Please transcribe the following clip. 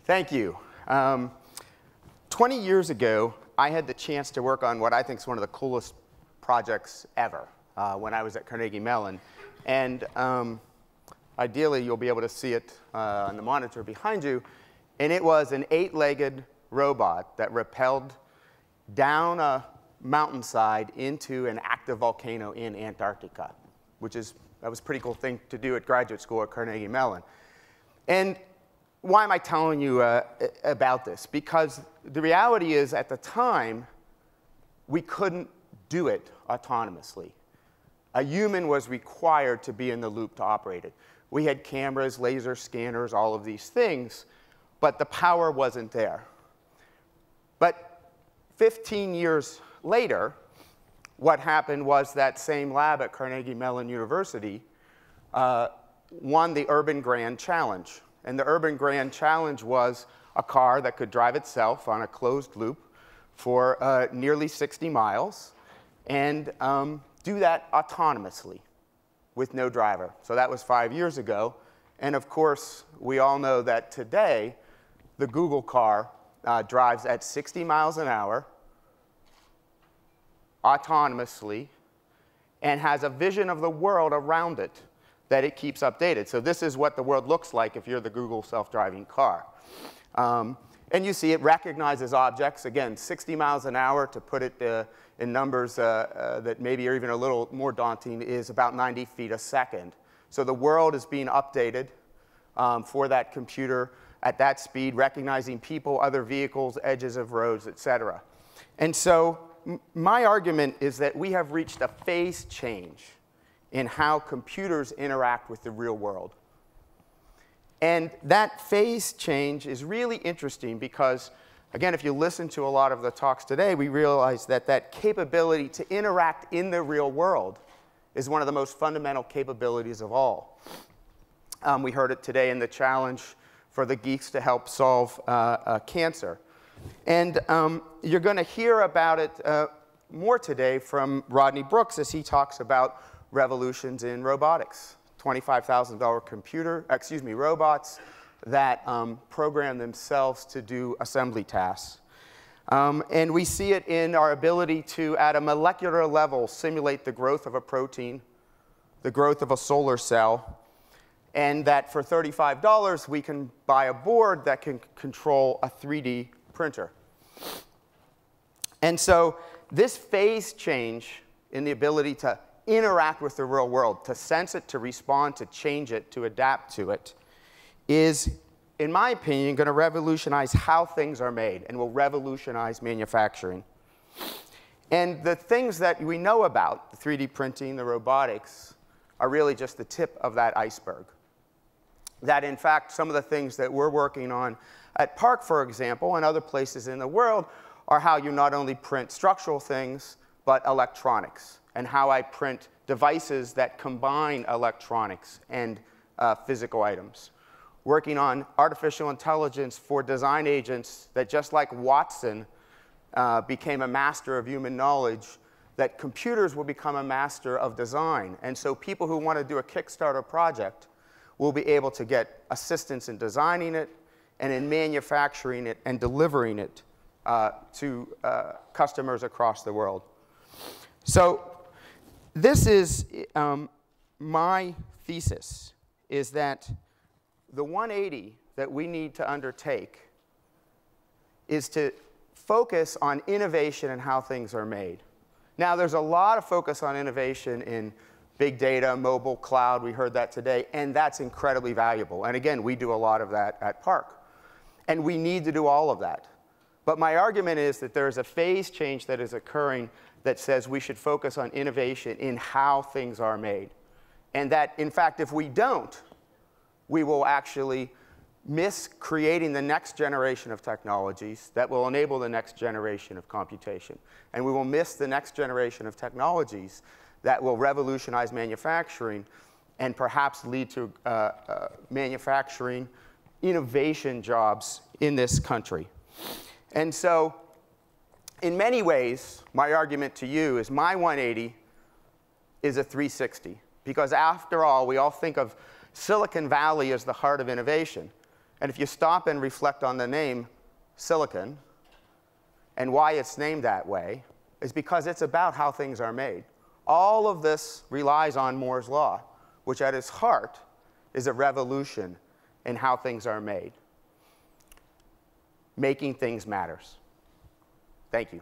Thank you. 20 years ago, I had the chance to work on what I think is one of the coolest projects ever when I was at Carnegie Mellon. And ideally, you'll be able to see it on the monitor behind you. And it was an 8-legged robot that rappelled down a mountainside into an active volcano in Antarctica, that was a pretty cool thing to do at graduate school at Carnegie Mellon. And why am I telling you about this? Because the reality is, at the time, we couldn't do it autonomously. A human was required to be in the loop to operate it. We had cameras, laser scanners, all of these things, but the power wasn't there. But 15 years later, what happened was that same lab at Carnegie Mellon University won the Urban Grand Challenge. And the Urban Grand Challenge was a car that could drive itself on a closed loop for nearly 60 miles and do that autonomously with no driver. So that was 5 years ago. And of course, we all know that today, the Google car drives at 60 miles an hour autonomously and has a vision of the world around it that it keeps updated. So this is what the world looks like if you're the Google self-driving car. And you see it recognizes objects, again, 60 miles an hour, to put it in numbers that maybe are even a little more daunting, is about 90 feet a second. So the world is being updated for that computer at that speed, recognizing people, other vehicles, edges of roads, et cetera. And so my argument is that we have reached a phase change in how computers interact with the real world. And that phase change is really interesting because, again, if you listen to a lot of the talks today, we realize that that capability to interact in the real world is one of the most fundamental capabilities of all. We heard it today in the challenge for the geeks to help solve cancer. And you're going to hear about it more today from Rodney Brooks as he talks about revolutions in robotics. $25,000 robots that program themselves to do assembly tasks. And we see it in our ability to, at a molecular level, simulate the growth of a protein, the growth of a solar cell, and that for $35, we can buy a board that can control a 3D printer. And so this phase change in the ability to interact with the real world, to sense it, to respond, to change it, to adapt to it, is, in my opinion, going to revolutionize how things are made and will revolutionize manufacturing. And the things that we know about, the 3D printing, the robotics, are really just the tip of that iceberg. That, in fact, some of the things that we're working on at PARC, for example, and other places in the world, are how you not only print structural things, but electronics, and how I print devices that combine electronics and physical items. Working on artificial intelligence for design agents that, just like Watson became a master of human knowledge, that computers will become a master of design. And so people who want to do a Kickstarter project will be able to get assistance in designing it and in manufacturing it and delivering it to customers across the world. So this is my thesis, is that the 180 that we need to undertake is to focus on innovation and how things are made. Now, there's a lot of focus on innovation in big data, mobile, cloud. We heard that today, and that's incredibly valuable. And again, we do a lot of that at PARC. And we need to do all of that. But my argument is that there is a phase change that is occurring that says we should focus on innovation in how things are made. And that, in fact, if we don't, we will actually miss creating the next generation of technologies that will enable the next generation of computation. And we will miss the next generation of technologies that will revolutionize manufacturing and perhaps lead to manufacturing innovation jobs in this country. And so, in many ways, my argument to you is my 180 is a 360. Because after all, we all think of Silicon Valley as the heart of innovation. And if you stop and reflect on the name silicon and why it's named that way, is because it's about how things are made. All of this relies on Moore's law, which at its heart is a revolution in how things are made. Making things matters. Thank you.